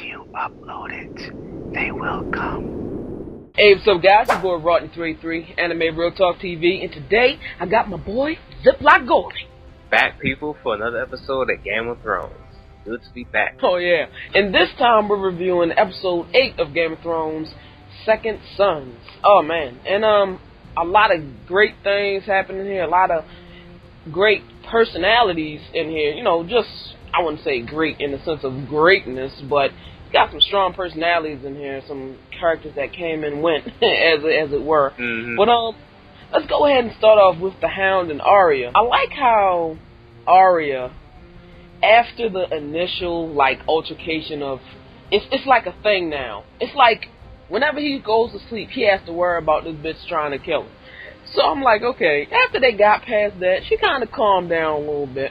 you upload it, they will come. Hey, what's up, guys? Your boy Rodney33, Anime Real Talk TV, and today I got my boy Ziploc Goldie. Back, people, for another episode of Game of Thrones. Good to be back. Oh yeah, and this time we're reviewing episode 8 of Game of Thrones, Second Sons. Oh man, and a lot of great things happening here. A lot of great personalities in here. You know, just I wouldn't say great in the sense of greatness, but got some strong personalities in here. Some characters that came and went, as it were. Mm-hmm. But let's go ahead and start off with the Hound and Arya. I like how Arya, after the initial altercation of, it's like a thing now. It's like whenever he goes to sleep, he has to worry about this bitch trying to kill him. So I'm like, okay, after they got past that, she kind of calmed down a little bit.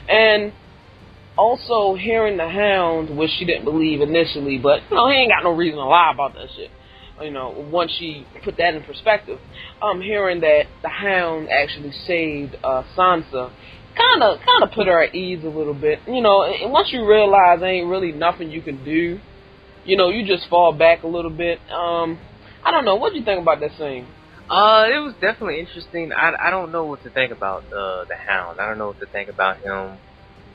And also hearing the Hound, which she didn't believe initially, but he ain't got no reason to lie about that shit. Once she put that in perspective, hearing that the Hound actually saved Sansa, kind of put her at ease a little bit. And once you realize there ain't really nothing you can do, you just fall back a little bit. I don't know. What do you think about that scene? It was definitely interesting. I don't know what to think about the Hound. I don't know what to think about him.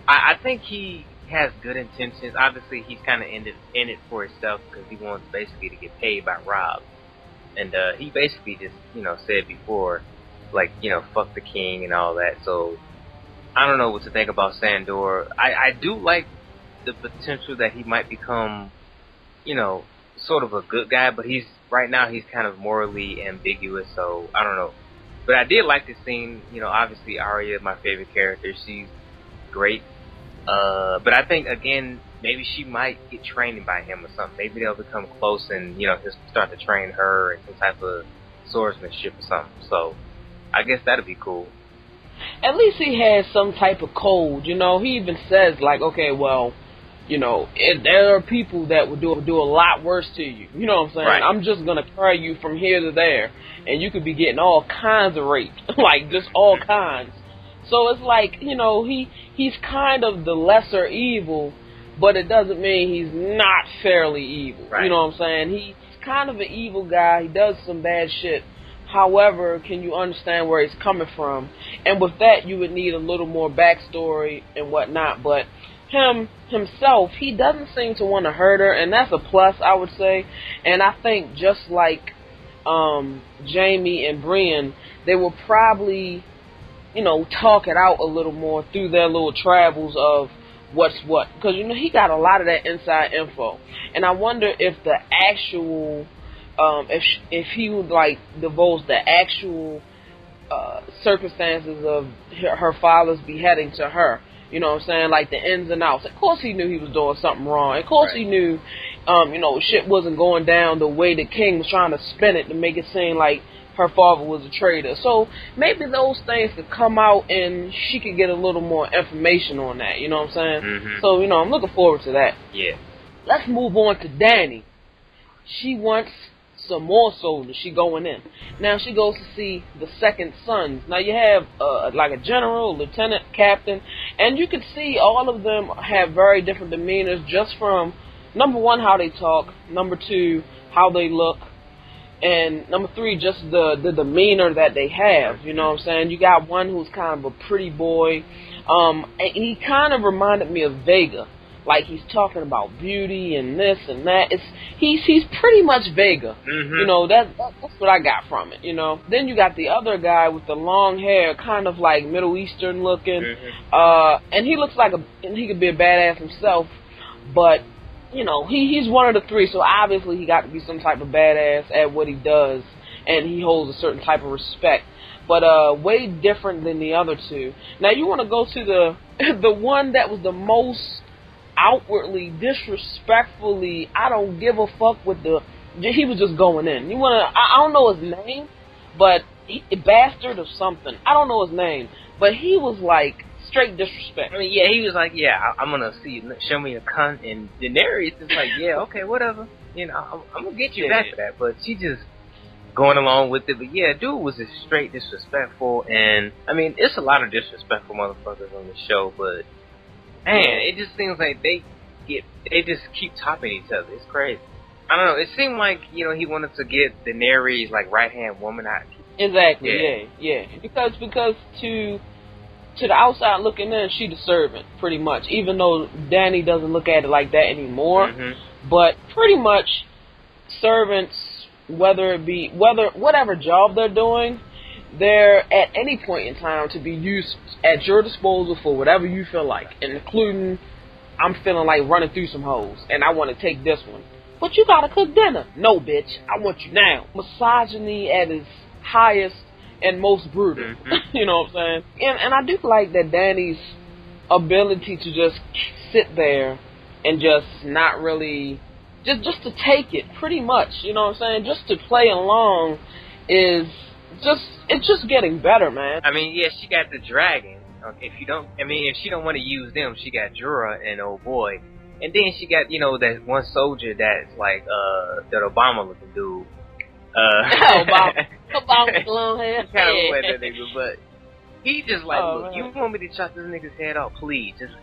I think he has good intentions. Obviously, he's kind of in it for himself because he wants basically to get paid by Robb. And he basically just, said before, fuck the king and all that. So, I don't know what to think about Sandor. I do like the potential that he might become, sort of a good guy, but right now he's kind of morally ambiguous, so I don't know. But I did like this scene. Obviously Arya, my favorite character, she's great. But I think, again, maybe she might get trained by him or something. Maybe they'll become close and, he'll start to train her in some type of swordsmanship or something. So I guess that'd be cool. At least he has some type of code. He even says, okay, well, there are people that would do a lot worse to you. You know what I'm saying? Right. I'm just going to carry you from here to there, and you could be getting all kinds of rape. Just all kinds. So it's he's kind of the lesser evil, but it doesn't mean he's not fairly evil. Right. You know what I'm saying? He's kind of an evil guy. He does some bad shit. However, can you understand where he's coming from? And with that, you would need a little more backstory and whatnot. But himself, he doesn't seem to want to hurt her, and that's a plus, I would say. And I think just like Jaime and Brienne, they will probably, talk it out a little more through their little travels of what's what. Because, he got a lot of that inside info. And I wonder if the actual, if he would, divulge the actual circumstances of her father's beheading to her. You know what I'm saying? Like the ins and outs. Of course he knew he was doing something wrong. Of course he knew, shit wasn't going down the way the king was trying to spin it to make it seem like her father was a traitor. So maybe those things could come out and she could get a little more information on that. You know what I'm saying? Mm-hmm. So, I'm looking forward to that. Yeah. Let's move on to Dany. She wants some more soldiers. She going in. Now she goes to see the Second Sons. Now you have a general, lieutenant, captain, and you can see all of them have very different demeanors just from, number one, how they talk, number two, how they look, and number three, just the demeanor that they have. You know what I'm saying? You got one who's kind of a pretty boy. And he kind of reminded me of Vega. Like he's talking about beauty and this and that. He's pretty much Vega. Mm-hmm. That's what I got from it. Then you got the other guy with the long hair, kind of like Middle Eastern looking. Mm-hmm. And he looks and he could be a badass himself, but he's one of the three. So obviously he got to be some type of badass at what he does, and he holds a certain type of respect. But way different than the other two. Now you want to go to the one that was the most outwardly, disrespectfully, I don't give a fuck with he was just going in. I don't know his name, but bastard or something. I don't know his name, but he was straight disrespect. I mean, yeah, he was like, yeah, I'm gonna show me a cunt, and Daenerys is like, yeah, okay, whatever. I'm gonna get you back for that, but she just going along with it. But yeah, dude was just straight disrespectful, and I mean, it's a lot of disrespectful motherfuckers on the show, but man, it just seems like they just keep topping each other. It's crazy. I don't know. It seemed like, you know, he wanted to get Daenerys like right hand woman out. Exactly. Yeah. Because to the outside looking in, she the servant pretty much. Even though Dany doesn't look at it like that anymore, but pretty much servants, whatever job they're doing, they're at any point in time to be used at your disposal for whatever you feel like, including I'm feeling like running through some hoes and I want to take this one. But you gotta cook dinner. No, bitch. I want you now. Misogyny at its highest and most brutal. You know what I'm saying? And I do like that Dany's ability to just sit there and just not really, just to take it, pretty much. You know what I'm saying? Just to play along is it's just getting better, man. I mean, yeah, she got the dragon. If she don't want to use them, she got Jorah and old boy. And then she got, you know, that one soldier that's like, that Obama looking dude. Obama with long hair. Kind of wet that nigga, but he just like, look, you want me to chop this nigga's head off? Please. Just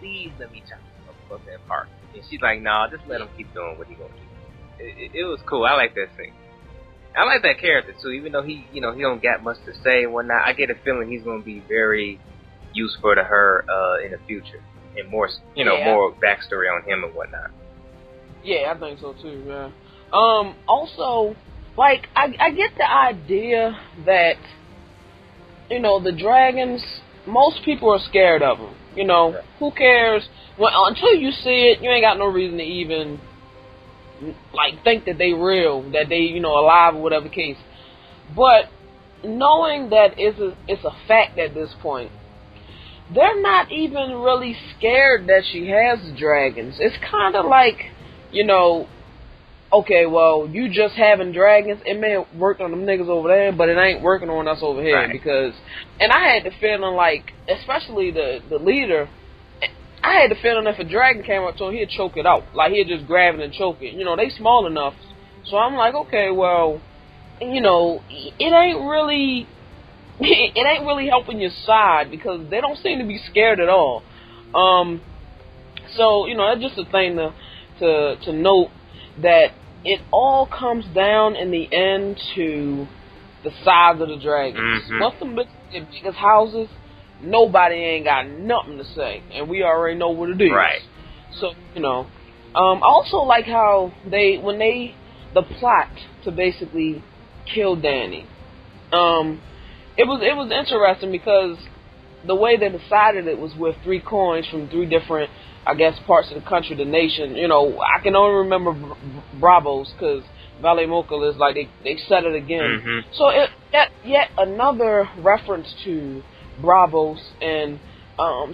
please let me chop this motherfucker apart. And she's like, nah, just let him keep doing what he gonna do. It was cool. I like that scene. I like that character too, even though he don't got much to say and whatnot. I get a feeling he's gonna be very useful to her in the future. And more, more backstory on him and whatnot. Yeah, I think so too, man. Also, like, I get the idea that, you know, the dragons, most people are scared of them. You know, who cares? Well, until you see it, you ain't got no reason to even, like, think that they real, that they, you know, alive or whatever case. But knowing that it's a fact at this point, they're not even really scared that she has dragons. It's kind of like, you know, okay, well, you just having dragons, it may have worked on them niggas over there, but it ain't working on us over here. Right. Because, and I had the feeling like, especially the leader, I had the feeling if a dragon came up to him, he'd choke it out. Like, he'd just grab it and choke it. You know, they small enough. So I'm like, okay, well, you know, it ain't really helping your side because they don't seem to be scared at all. So, you know, that's just a thing to note, that it all comes down in the end to the size of the dragons. Once them biggest houses, nobody ain't got nothing to say, and we already know what it is. Right. So, you know, I also like how the plot to basically kill Dany. It was interesting because the way they decided it was with 3 coins from 3 different, I guess, parts of the country, the nation. You know, I can only remember Bravos because Vale Mokal is like they said it again. So yet another reference to Bravos and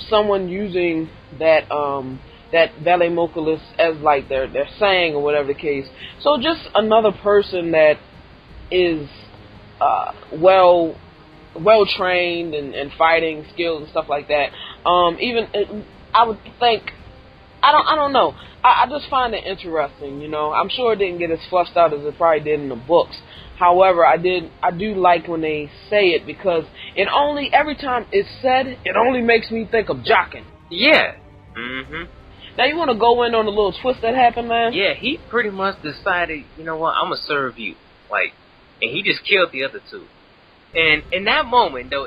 someone using that Vale Mokal as like their saying or whatever the case. So just another person that is well trained and fighting skills and stuff like that. I would think, I don't know. I just find it interesting, you know. I'm sure it didn't get as fleshed out as it probably did in the books. However, I do like when they say it because every time it's said, it only makes me think of Jaqen. Yeah. Now you want to go in on the little twist that happened, man? Yeah, he pretty much decided, you know what, I'm gonna serve you, like, and he just killed the other 2. And in that moment, though,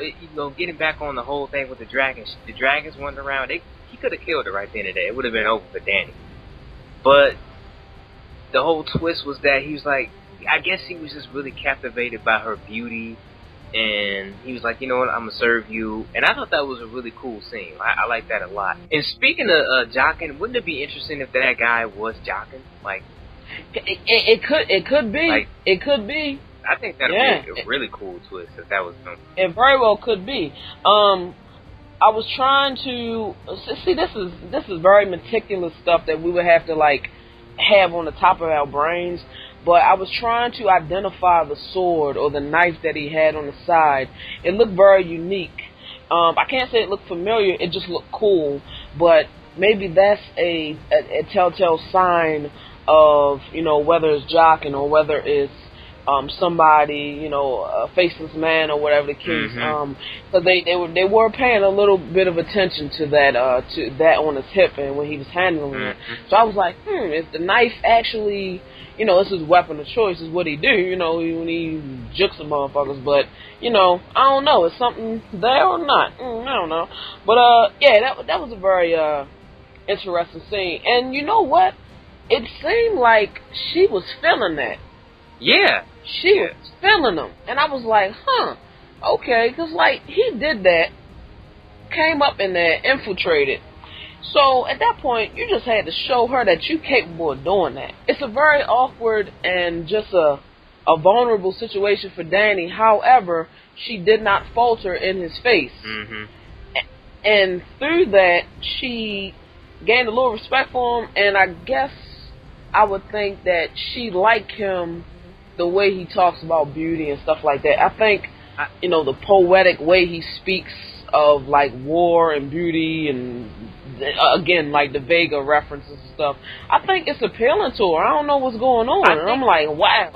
getting back on the whole thing with the dragons went around. He could have killed her right then and there. It would have been over for Dany. But the whole twist was that he was like, I guess he was just really captivated by her beauty, and he was like, you know what, I'm gonna serve you. And I thought that was a really cool scene. I like that a lot. And speaking of Jaqen, wouldn't it be interesting if that guy was Jaqen? Like, it could be. Like, it could be. I think that would be a really cool twist if that was him. It very well could be. I was trying to see. This is very meticulous stuff that we would have to like have on the top of our brains. But I was trying to identify the sword or the knife that he had on the side. It looked very unique. I can't say it looked familiar. It just looked cool. But maybe that's a telltale sign of, you know, whether it's Jaqen or whether it's somebody, a faceless man or whatever the case. So they were paying a little bit of attention to that on his hip and when he was handling it. So I was like, is the knife actually, it's his weapon of choice, is what he do, when he jukes some motherfuckers. But I don't know, is something there or not? I don't know. But yeah, that was a very interesting scene. And you know what? It seemed like she was feeling that. Yeah. She was feeling them. And I was like, okay, because, like, he did that, came up in there, infiltrated. So, at that point, you just had to show her that you're capable of doing that. It's a very awkward and just a vulnerable situation for Danny. However, she did not falter in his face. And through that, she gained a little respect for him, and I guess I would think that she liked him the way he talks about beauty and stuff like that. I think, the poetic way he speaks of, like, war and beauty and, again, like the Vega references and stuff, I think it's appealing to her. I don't know what's going on. And I'm like, wow,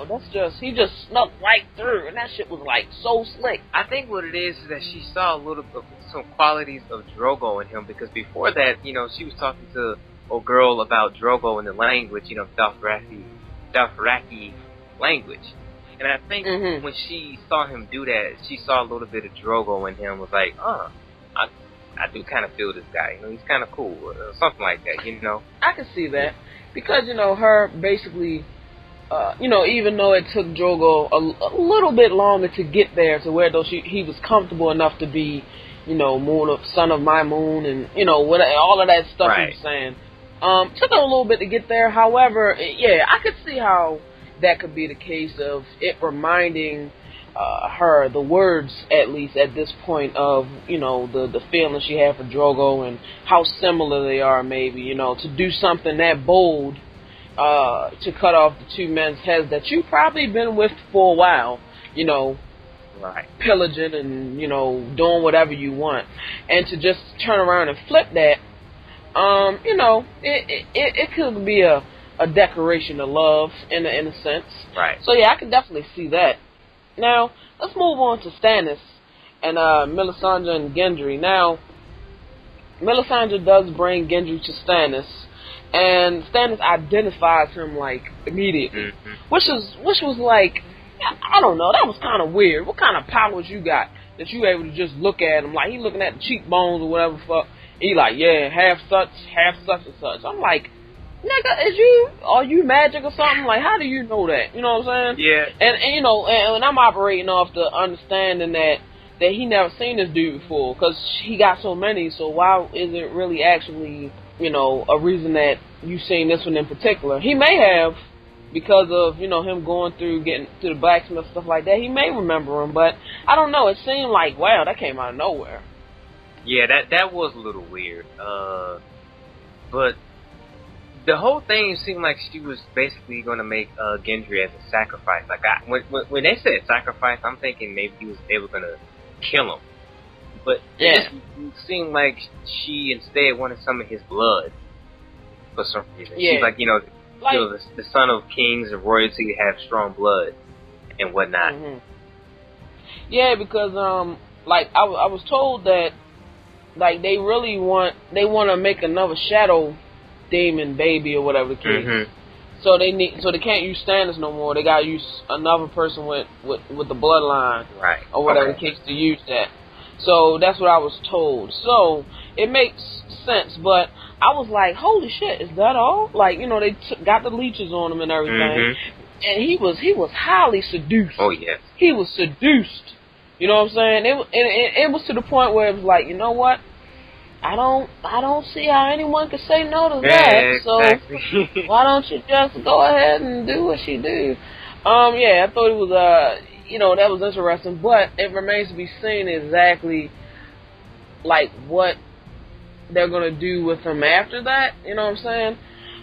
he just snuck right through, and that shit was, like, so slick. I think what it is that she saw a little bit, some qualities of Drogo in him, because before that, she was talking to a girl about Drogo in the language, Dothraki language. And I think when she saw him do that, she saw a little bit of Drogo in him, was like, I do kind of feel this guy, he's kind of cool, or something like that, I can see that, because, her basically, even though it took Drogo a little bit longer to get there to where he was comfortable enough to be, son of my moon, and, all of that stuff he was saying. Took him a little bit to get there. However, yeah, I could see how that could be the case of it reminding her, the words at least at this point, of, the feeling she had for Drogo and how similar they are, maybe, to do something that bold, to cut off the two men's heads that you've probably been with for a while, pillaging and, doing whatever you want. And to just turn around and flip that, it could be a decoration of love in a sense. Right. So yeah, I can definitely see that. Now, let's move on to Stannis and Melisandre and Gendry. Now, Melisandre does bring Gendry to Stannis, and Stannis identifies him, like, immediately. Which was like, I don't know, that was kind of weird. What kind of powers you got that you able to just look at him, like, he looking at the cheekbones or whatever the fuck, he like, yeah, half such and such. I'm like, nigga, are you magic or something? Like, how do you know that? You know what I'm saying? Yeah. And I'm operating off the understanding that he never seen this dude before, because he got so many, so why is it really actually, a reason that you've seen this one in particular? He may have, because of, him going through, getting to the blacksmith, stuff like that, he may remember him, but I don't know, it seemed like, wow, that came out of nowhere. Yeah, that was a little weird, but the whole thing seemed like she was basically going to make Gendry as a sacrifice. Like, when they said sacrifice, I'm thinking maybe they were going to kill him. But it seemed like she instead wanted some of his blood for some reason. Yeah. She's like, the son of kings and royalty have strong blood and whatnot. Yeah, because I was told that, like, they want to make another shadow demon baby or whatever the case. So they can't use Stannis no more. They gotta use another person with the bloodline, right, or whatever the case, to use that. So that's what I was told. So it makes sense, but I was like, holy shit, is that all? Like, they got the leeches on him and everything, and he was highly seduced. Oh yes, he was seduced. You know what I'm saying? It was to the point where it was like, you know what? I don't see how anyone could say no to that. Exactly. So why don't you just go ahead and do what she do? Yeah, I thought it was that was interesting, but it remains to be seen exactly like what they're gonna do with him after that. You know what I'm saying?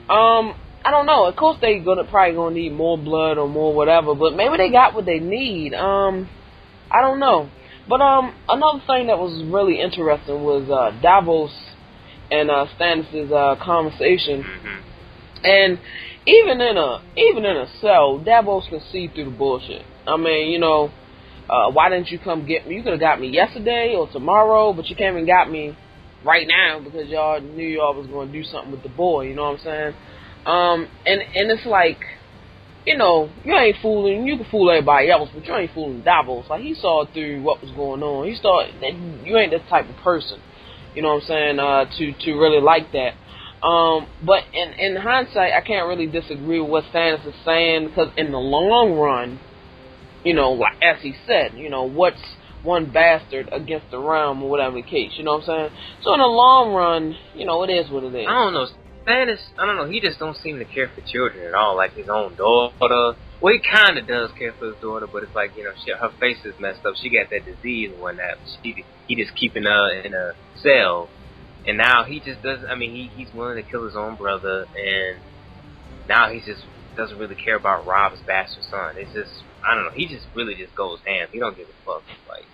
I don't know. Of course, they probably gonna need more blood or more whatever, but maybe they got what they need. I don't know. But another thing that was really interesting was Davos and Stannis' conversation. And even in a cell, Davos can see through the bullshit. I mean, why didn't you come get me? You could have got me yesterday or tomorrow, but you came and got me right now because y'all knew y'all was going to do something with the boy. You know what I'm saying? And it's like, you ain't fooling. You can fool everybody else, but you ain't fooling Davos. Like, he saw through what was going on. He saw that you ain't that type of person. You know what I'm saying? To really like that. But in hindsight, I can't really disagree with what Stannis is saying, because in the long run, like as he said, what's one bastard against the realm or whatever the case, you know what I'm saying? So in the long run, it is what it is. I don't know. Stannis, I don't know, he just don't seem to care for children at all, like his own daughter. Well, he kind of does care for his daughter, but it's like, her face is messed up. She got that disease and whatnot. He just keeping her in a cell. And now he just doesn't, he's willing to kill his own brother, and now he just doesn't really care about Rob's bastard son. It's just, I don't know, he just really just goes ham. He don't give a fuck. Like,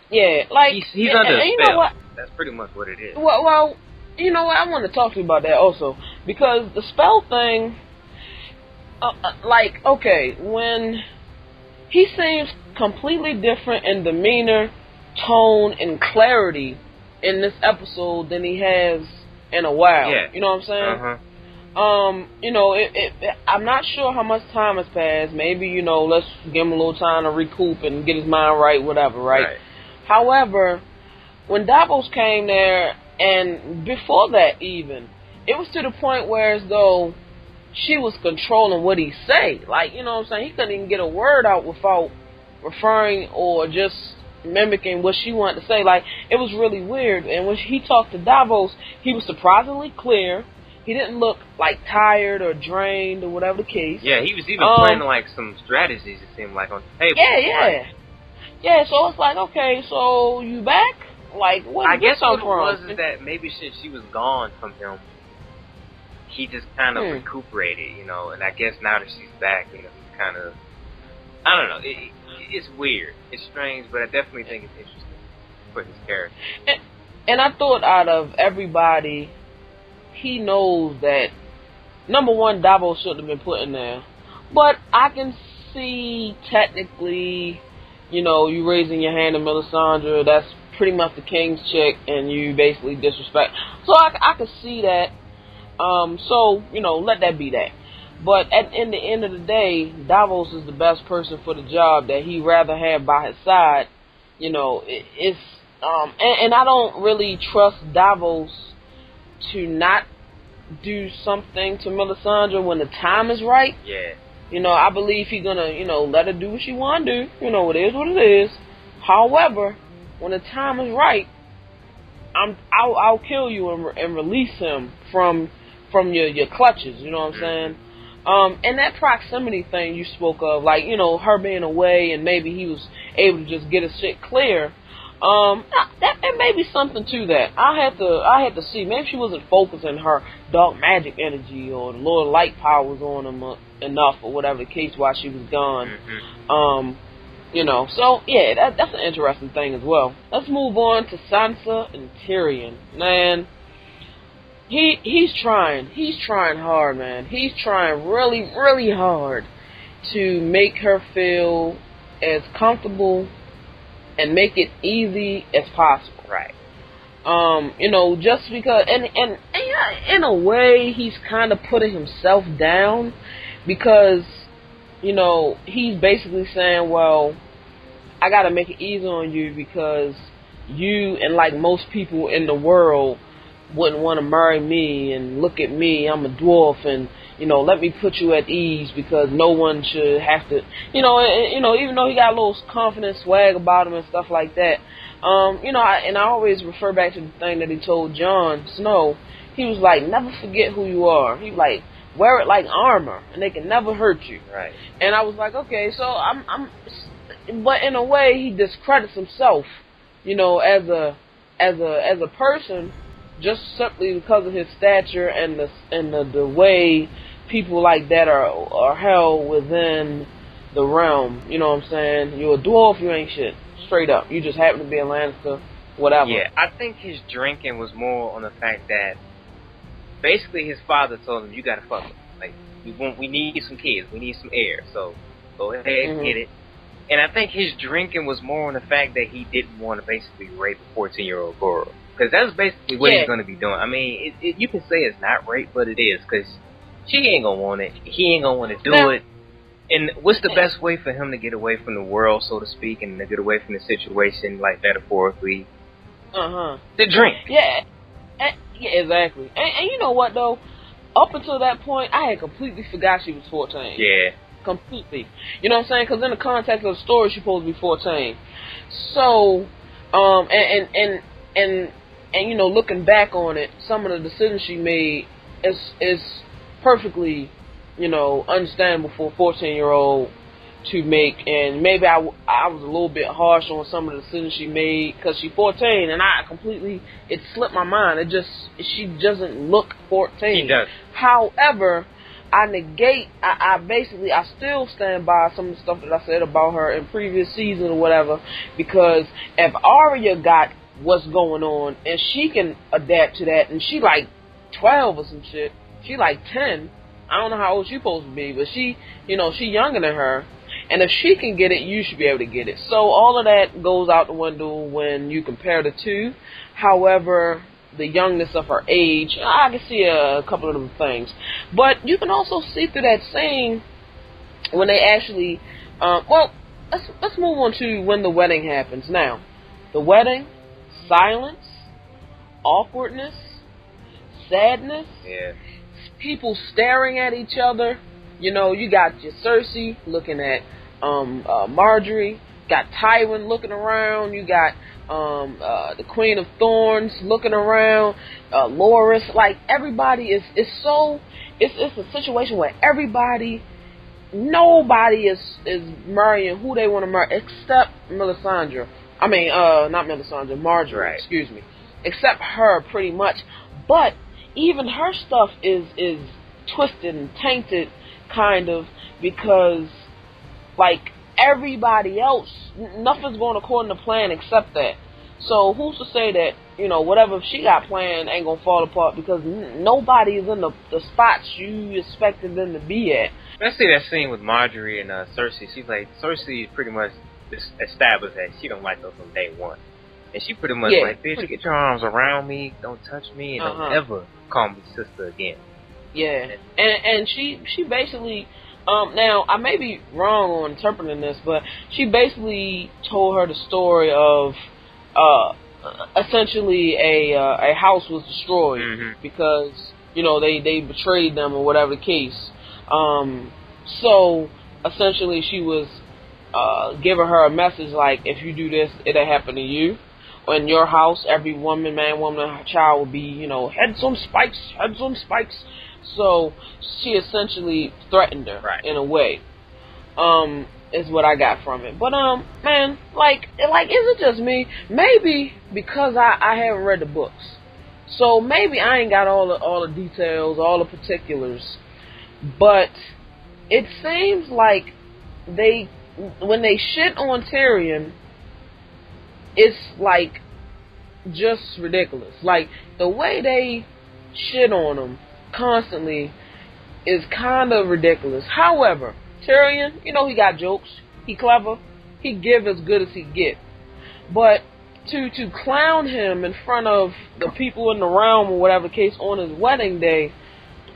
yeah, like, he's under a spell. That's pretty much what it is. Well, you know what? I want to talk to you about that also, because the spell thing, okay, when he seems completely different in demeanor, tone, and clarity in this episode than he has in a while. Yeah. You know what I'm saying? I'm not sure how much time has passed. Maybe, let's give him a little time to recoup and get his mind right, whatever, right? However, when Davos came there, and before that even, it was to the point where as though she was controlling what he say. Like, you know what I'm saying? He couldn't even get a word out without referring or just mimicking what she wanted to say. Like, it was really weird. And when he talked to Davos, he was surprisingly clear. He didn't look like tired or drained or whatever the case. Yeah, he was even playing like some strategies, it seemed like, on the table. Yeah, so it's like, okay, so you back? Like, where did this come from? I guess what it was is that maybe since she was gone from him, he just kind of recuperated, and I guess now that she's back, he's kind of, I don't know, it's weird. It's strange, but I definitely think it's interesting for his character. And I thought out of everybody, he knows that, number one, Davos shouldn't have been put in there. But I can see, technically, you raising your hand to Melisandre, that's pretty much the king's chick, and you basically disrespect. So I could see that. So, let that be that. But in the end of the day, Davos is the best person for the job that he'd rather have by his side. And I don't really trust Davos to not do something to Melisandre when the time is right. Yeah. I believe he's gonna, let her do what she wanna do. It is what it is. However, when the time is right, I'll kill you and release him from your clutches. You know what I'm saying? And that proximity thing you spoke of, like, her being away and maybe he was able to just get his shit clear. There may be something to that. I had to see. Maybe she wasn't focusing her dark magic energy or the Lord Light powers on him enough or whatever the case while she was gone. So yeah, that's an interesting thing as well. Let's move on to Sansa and Tyrion. Man, he's trying hard, man. He's trying really, really hard to make her feel as comfortable and make it easy as possible. Right. Just because, and in a way, he's kind of putting himself down because, he's basically saying, well, I gotta make it easy on you because you and like most people in the world wouldn't want to marry me, and look at me, I'm a dwarf, and let me put you at ease because no one should have to, even though he got a little confident swag about him and stuff like that, I always refer back to the thing that he told Jon Snow. He was like, never forget who you are. He was like, wear it like armor, and they can never hurt you. Right. And I was like, okay, so but in a way, he discredits himself, as a person, just simply because of his stature and the way people like that are held within the realm. You know what I'm saying? You're a dwarf, you ain't shit. Straight up. You just happen to be a Lannister, whatever. Yeah, I think his drinking was more on the fact that basically his father told him, you gotta fuck him. Like, we need some kids. We need some heir. So go ahead and get it. And I think his drinking was more on the fact that he didn't want to basically rape a 14-year-old girl. Because that's basically what he's going to be doing. I mean, you can say it's not rape, but it is. Because she ain't going to want it. He ain't going to want to do it. And what's the best way for him to get away from the world, so to speak, and to get away from the situation, like metaphorically? The drink. Yeah, exactly. And you know what, though? Up until that point, I had completely forgot she was 14. Yeah. Completely. You know what I'm saying? Because in the context of the story, she's supposed to be 14. So, and you know, looking back on it, some of the decisions she made is perfectly, you know, understandable for a 14-year-old to make. And maybe I was a little bit harsh on some of the decisions she made because she's 14, and it slipped my mind. She doesn't look 14. She does. However, I still stand by some of the stuff that I said about her in previous season or whatever, because if Arya got what's going on and she can adapt to that, and she like 12 or some shit, she like 10, I don't know how old she's supposed to be, but she younger than her, and if she can get it, you should be able to get it. So all of that goes out the window when you compare the two. However, the youngness of her age, I can see a couple of them things. But you can also see through that scene when they actually, let's move on to when the wedding happens. Now, the wedding, silence, awkwardness, sadness, people staring at each other. You know, you got your Cersei looking at Marjorie, got Tywin looking around, you got the Queen of Thorns looking around, Loras, like everybody is a situation where nobody is marrying who they want to marry except Melisandre. I mean, not Melisandre, Marjorie, right. Excuse me. Except her, pretty much. But even her stuff is twisted and tainted, kind of, because, like, everybody else, nothing's going according to plan except that. So who's to say that, you know, whatever she got planned ain't gonna fall apart, because nobody is in the spots you expected them to be at. Let's see that scene with Marjorie and Cersei. She's like, Cersei pretty much established that she don't like her from day one. And she pretty much like, bitch, get your arms around me, don't touch me, and don't ever call me sister again. Yeah, and she basically, now I may be wrong on interpreting this, but she basically told her the story of, essentially a house was destroyed because, you know, they betrayed them or whatever the case. So essentially she was giving her a message like, if you do this, it'll happen to you. In your house, every woman, man, woman, child will be, you know, heads on spikes. So she essentially threatened her in a way. Is what I got from it. But man, like, is it just me? Maybe because I haven't read the books, so maybe I ain't got all the details, all the particulars. But it seems like when they shit on Tyrion, it's like just ridiculous. Like, the way they shit on him constantly is kind of ridiculous. However, Tyrion, you know, he got jokes. He clever. He give as good as he get. But to clown him in front of the people in the realm or whatever the case on his wedding day,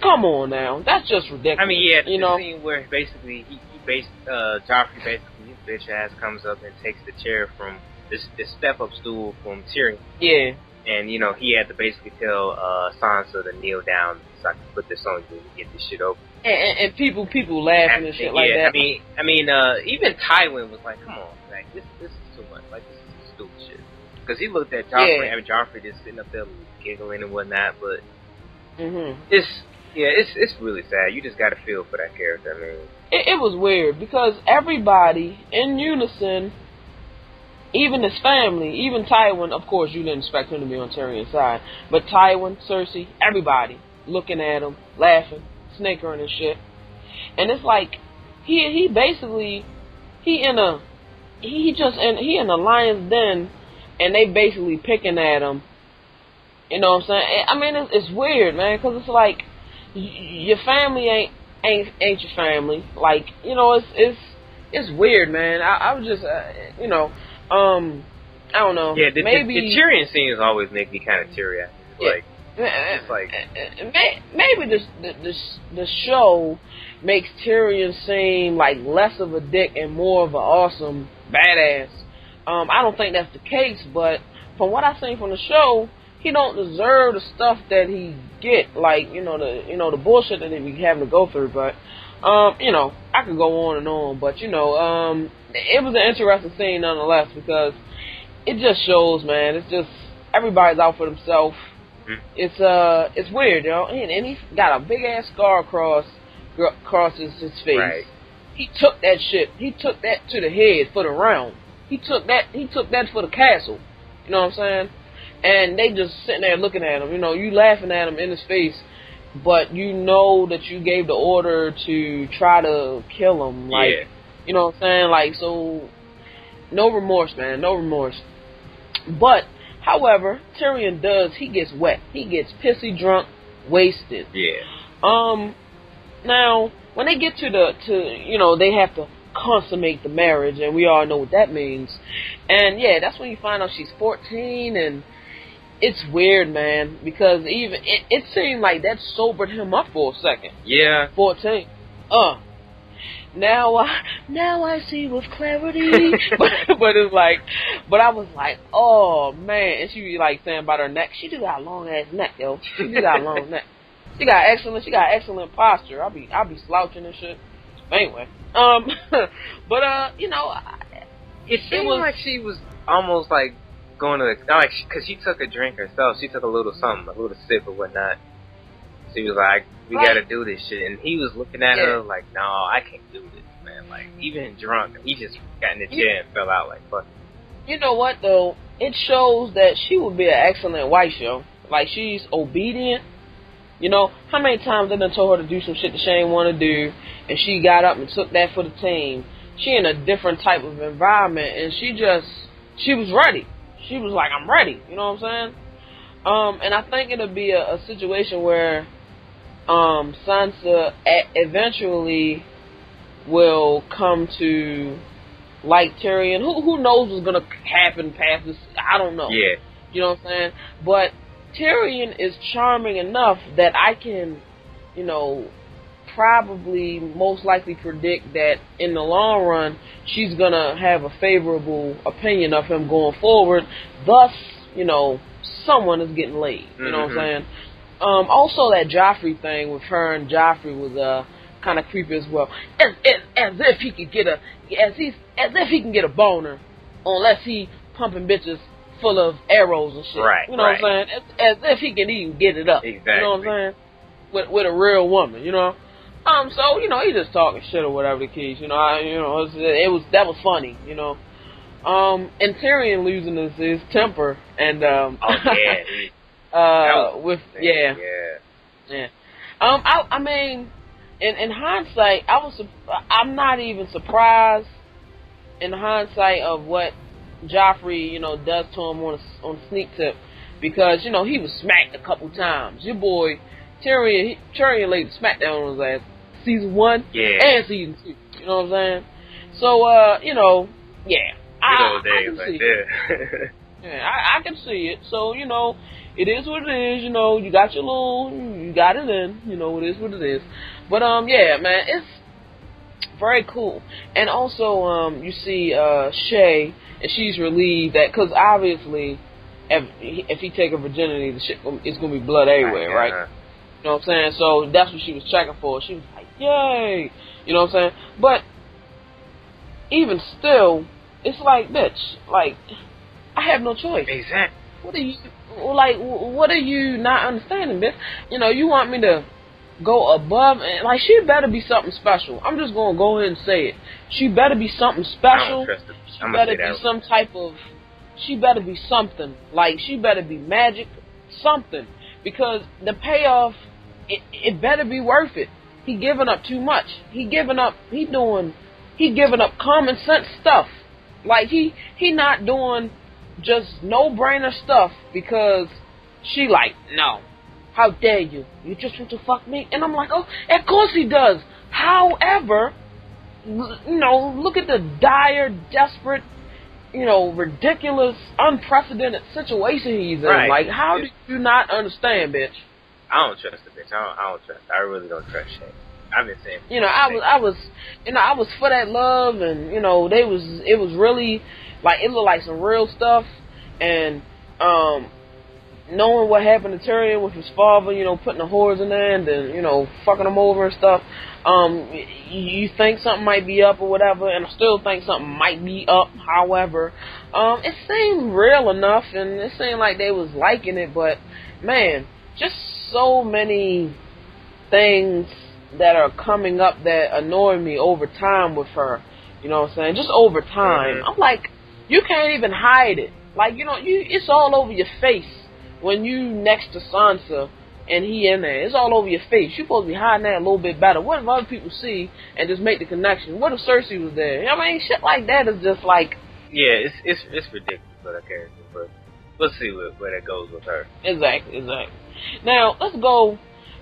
come on now, that's just ridiculous. I mean, the scene where basically Joffrey basically, his bitch ass comes up and takes the chair from this step up stool from Tyrion. Yeah. And, you know, he had to basically tell Sansa to kneel down so I can put this on you and get this shit over. And people laughing and shit like that. I mean, even Tywin was like, come on, like, this is too much. Like, this is stupid shit. Because he looked at Joffrey, I mean, Joffrey just sitting up there giggling and whatnot, but it's really sad. You just gotta feel for that character, I mean. It was weird, because everybody in unison, even his family, even Tywin, of course, you didn't expect him to be on Tyrion's side, but Tywin, Cersei, everybody looking at him, laughing, snickering and shit. And it's like, he basically, he in the lion's den, and they basically picking at him. You know what I'm saying? I mean, it's weird, man, because it's like, your family ain't your family. Like, you know, it's weird, man. I was just, you know, I don't know. Yeah, maybe the Tyrion scenes always make me kind of teary. Yeah. Like, it's like maybe the show makes Tyrion seem like less of a dick and more of an awesome badass. I don't think that's the case, but from what I've seen from the show, he don't deserve the stuff that he get, like, you know, the bullshit that he be having to go through. But you know, I could go on and on, but you know, it was an interesting scene nonetheless, because it just shows, man. It's just everybody's out for themselves. It's weird, you know. And he's got a big ass scar across his face. Right. He took that shit. He took that to the head for the round. He took that for the castle. You know what I'm saying? And they just sitting there looking at him. You know, you laughing at him in his face, but you know that you gave the order to try to kill him. Like, yeah. You know what I'm saying? Like, so no remorse, man. No remorse. But however, Tyrion he gets wet. He gets pissy drunk, wasted. Yeah. Now, when they get to you know, they have to consummate the marriage, and we all know what that means. And yeah, that's when you find out she's 14, and it's weird, man, because even it seemed like that sobered him up for a second. Yeah. 14. Now I see with clarity. but it's like, but I was like, oh man, and she be like saying about her neck. She do got a long ass neck, yo. She do got a long neck. She got excellent posture. I'll be slouching and shit. But anyway, but you know, it seemed like she was almost like going to like, because she took a drink herself. She took a little something, a little sip or whatnot. She was like, we gotta do this shit. And he was looking at her like, no, I can't do this, man. Like, even drunk, he just got in the chair and fell out like, fuck. You know what, though? It shows that she would be an excellent wife, yo. Like, she's obedient. You know, how many times they done told her to do some shit that she ain't want to do, and she got up and took that for the team. She in a different type of environment, and she was ready. She was like, I'm ready. You know what I'm saying? And I think it'll be a situation where Sansa eventually will come to like Tyrion. Who knows what's gonna happen past this? I don't know. Yeah. You know what I'm saying? But Tyrion is charming enough that I can, you know, probably most likely predict that in the long run she's gonna have a favorable opinion of him going forward. Thus, you know, someone is getting laid. You know what I'm saying? Also, that Joffrey thing with her and Joffrey was kind of creepy as well. As if he could get a boner, unless he pumping bitches full of arrows and shit. Right. You know what I'm saying? As if he can even get it up. Exactly. You know what I'm saying? With a real woman. You know. So you know, he just talking shit or whatever the case. You know. That was funny. You know. And Tyrion losing his temper and I mean, in hindsight, I'm not even surprised in hindsight of what Joffrey, you know, does to him on a sneak tip, because you know he was smacked a couple times. Your boy Tyrion laid the smackdown on his ass season 1 and season 2. You know what I'm saying? So you know, I can see it. Yeah, I can see it. So, you know, it is what it is. You know, you got it in. You know, it is what it is. But, yeah, man, it's very cool. And also, you see Shay, and she's relieved that, because obviously, if he take her virginity, the shit it's going to be blood everywhere, right? You know what I'm saying? So that's what she was checking for. She was like, yay! You know what I'm saying? But even still, it's like, bitch, like, I have no choice. Exactly. What are you not understanding, bitch? You know, you want me to go above, and like, she better be something special. I'm just gonna go ahead and say it. She better be something special. She better be some type of. She better be something. Like, she better be magic, something. Because the payoff, it better be worth it. He giving up too much. He giving up common sense stuff. Like, he not doing just no-brainer stuff because she like, no. How dare you? You just want to fuck me? And I'm like, oh, of course he does. However, look at the dire, desperate, ridiculous, unprecedented situation he's in. Right. Like, how do you not understand, bitch? I don't trust the bitch. I don't trust. I really don't trust Shay. I've been saying. I was for that love, and it was really like it looked like some real stuff, and knowing what happened to Tyrion with his father, putting the whores in there and then fucking them over and stuff. You think something might be up or whatever, and I still think something might be up. However, it seemed real enough, and it seemed like they was liking it. But man, just so many things that are coming up that annoy me over time with her. You know what I'm saying? Just over time. Mm-hmm. I'm like, you can't even hide it. Like, it's all over your face when you next to Sansa and he in there. It's all over your face. You're supposed to be hiding that a little bit better. What if other people see and just make the connection? What if Cersei was there? I mean, shit like that is just like... Yeah, it's ridiculous for that character, but we'll see where that goes with her. Exactly. Now, let's go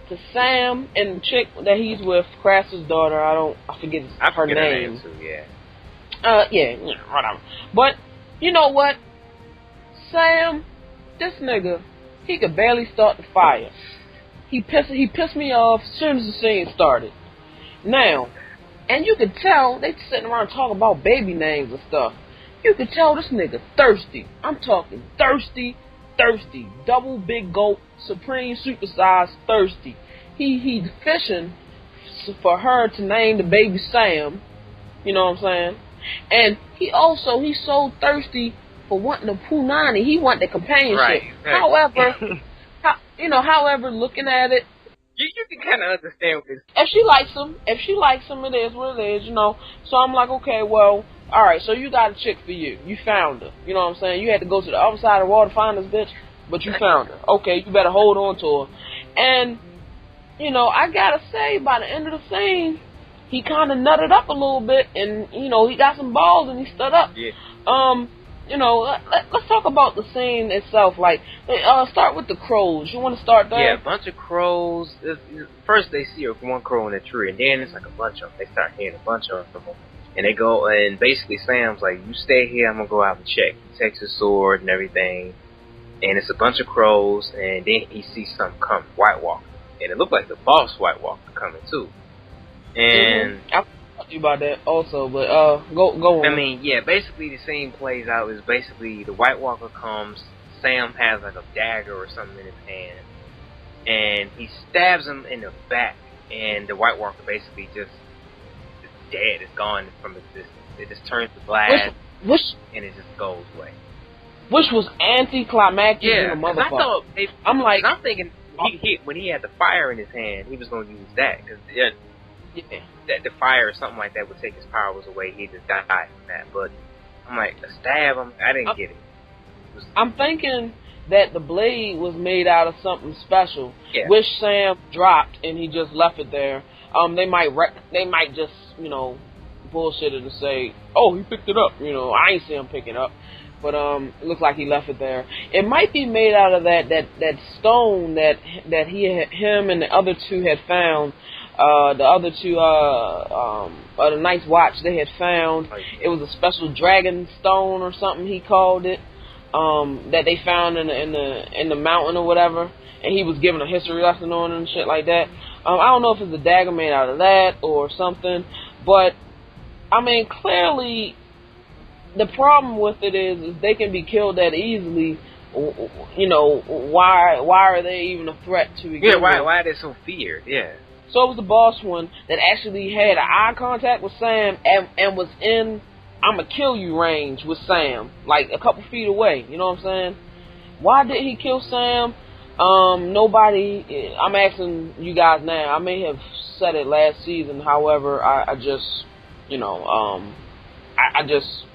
to Sam and the chick that he's with, Craster's daughter. I forget her name. Too, yeah. Yeah, whatever. But, you know what? Sam, this nigga, he could barely start the fire. He pissed me off as soon as the scene started. Now, and you could tell, they sitting around talking about baby names and stuff. You could tell this nigga thirsty. I'm talking thirsty. Double big gulp, supreme supersized thirsty. He's fishing for her to name the baby Sam. You know what I'm saying? And he's so thirsty for wanting the punani. He want the companionship. Right. However, looking at it, you can kind of understand this. If she likes him, it is what it is, So I'm like, okay, well, all right. So you got a chick for you. You found her. You know what I'm saying? You had to go to the other side of the wall to find this bitch, but you found her. Okay, you better hold on to her. And I gotta say, by the end of the scene, he kind of nutted up a little bit, and he got some balls and he stood up. Yeah. Let's talk about the scene itself. Like, start with the crows. You want to start there? Yeah, a bunch of crows. First, they see one crow in a tree, and then it's like a bunch of them. They start hearing a bunch of them. And they go, and basically Sam's like, you stay here, I'm going to go out and check. He takes his sword and everything, and it's a bunch of crows, and then he sees something come, White Walker. And it looked like the boss White Walker coming, too. And... I'll talk to you about that also, but go on. I mean, yeah, basically the scene plays out is basically the White Walker comes, Sam has like a dagger or something in his hand, and he stabs him in the back, and the White Walker basically just is dead. It's gone from existence. It just turns to glass, and it just goes away. Which was anticlimactic, yeah, motherfucker. I'm thinking when he had the fire in his hand, he was going to use that, because that the fire or something like that would take his powers away. He just died from that. But I'm like, stab him. I didn't get it. I'm thinking that the blade was made out of something special, which Sam dropped and he just left it there. They might just bullshit it and say, oh, he picked it up. I ain't see him pick it up, but it looks like he left it there. It might be made out of that stone that him and the other two had found. The other two, the Night's Watch, they had found. It was a special dragon stone or something he called it, that they found in the mountain or whatever, and he was given a history lesson on it and shit like that. I don't know if it's a dagger made out of that or something, but I mean, clearly the problem with it is they can be killed that easily. Why are they even a threat to begin with? Why are they so feared? Yeah. So it was the boss one that actually had an eye contact with Sam and was in I'ma kill you range with Sam, like a couple feet away. You know what I'm saying? Why did he kill Sam? Nobody. I'm asking you guys now. I may have said it last season. However, I just, I just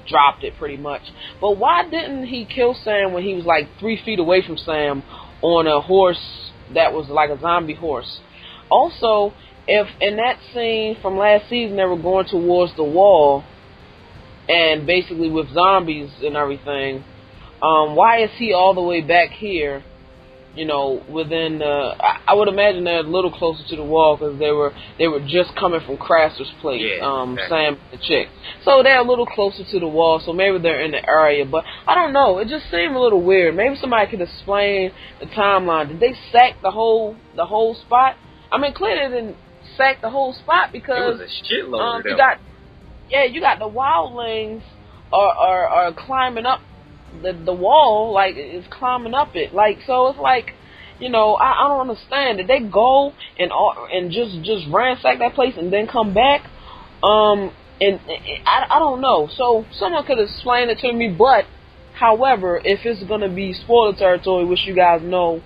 dropped it pretty much. But why didn't he kill Sam when he was like 3 feet away from Sam on a horse that was like a zombie horse? Also, if in that scene from last season they were going towards the wall and basically with zombies and everything, why is he all the way back here you know, within, I would imagine they're a little closer to the wall because they were just coming from Craster's place, Exactly. Sam the chick. So they're a little closer to the wall, so maybe they're in the area, but I don't know, it just seemed a little weird. Maybe somebody could explain the timeline. Did they sack the whole spot? I mean, clearly they didn't sack the whole spot because it was a shitload of them. you got the wildlings are climbing up the wall, like it's climbing up it, like, so it's like, you know, I don't understand. Did they go and just ransack that place and then come back? I don't know. So someone could explain it to me. But however, if it's gonna be spoiler territory, which you guys know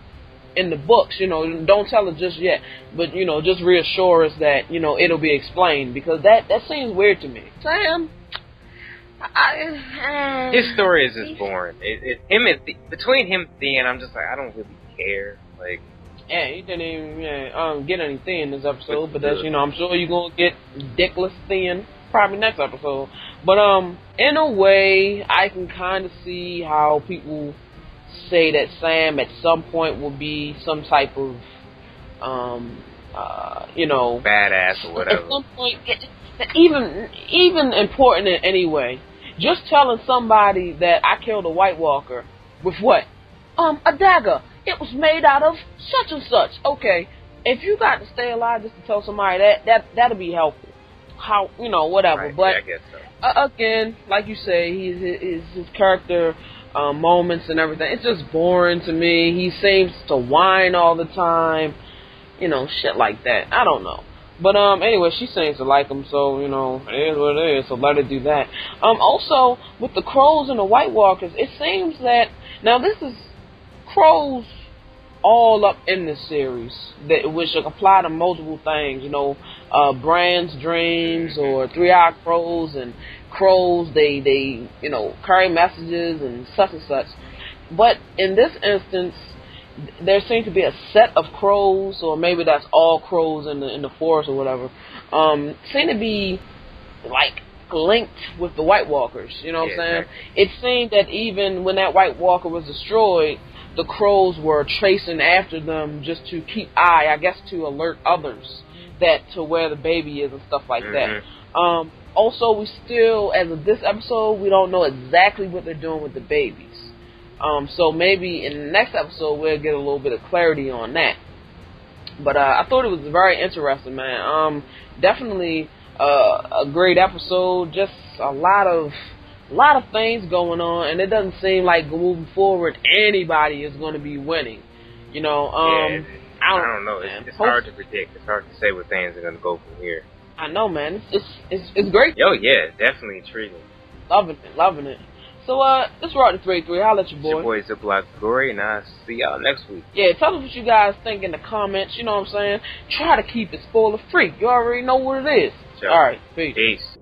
in the books, you know, don't tell it just yet. But you know, just reassure us that, you know, it'll be explained, because that seems weird to me. Sam. His story is just boring. Between him and Theon, I'm just like, I don't really care. Like, yeah, he didn't even get anything in this episode, but that's, you know, I'm sure you're gonna get dickless Theon probably next episode. But in a way, I can kind of see how people say that Sam at some point will be some type of you know, badass or whatever. At some point, even important in any way. Just telling somebody that I killed a White Walker with what? A dagger. It was made out of such and such. Okay, if you got to stay alive just to tell somebody that'll be helpful. How, you know, whatever. Right, but yeah, I guess so. Again, like you say, his character moments and everything. It's just boring to me. He seems to whine all the time. You know, shit like that. I don't know. But anyway, she seems to like him, so, you know, it is what it is, so let her do that. Also, with the crows and the White Walkers, it seems that, now this is crows all up in this series, which apply to multiple things, you know, Bran's dreams, or three-eyed crows, and crows, they, you know, carry messages and such. But in this instance, there seems to be a set of crows, or maybe that's all crows in the forest or whatever, seem to be like linked with the White Walkers. You know what I'm saying? Exactly. It seemed that even when that White Walker was destroyed, the crows were chasing after them just to keep eye, I guess, to alert others to where the baby is and stuff like that. Also, we still, as of this episode, we don't know exactly what they're doing with the babies. So maybe in the next episode we'll get a little bit of clarity on that. But I thought it was very interesting, man. Definitely a great episode. Just a lot of things going on, and it doesn't seem like moving forward anybody is going to be winning. You know, I don't know. Man. It's hard to predict. It's hard to say where things are going to go from here. I know, man. It's great. Yo, yeah, definitely intriguing. Loving it. So, this is Rodney 33. I'll let you, boy. It's your boy Ziploc Glory, and I'll see y'all next week. Yeah, tell us what you guys think in the comments. You know what I'm saying? Try to keep it spoiler free. You already know what it is. Sure. All right, peace. Peace.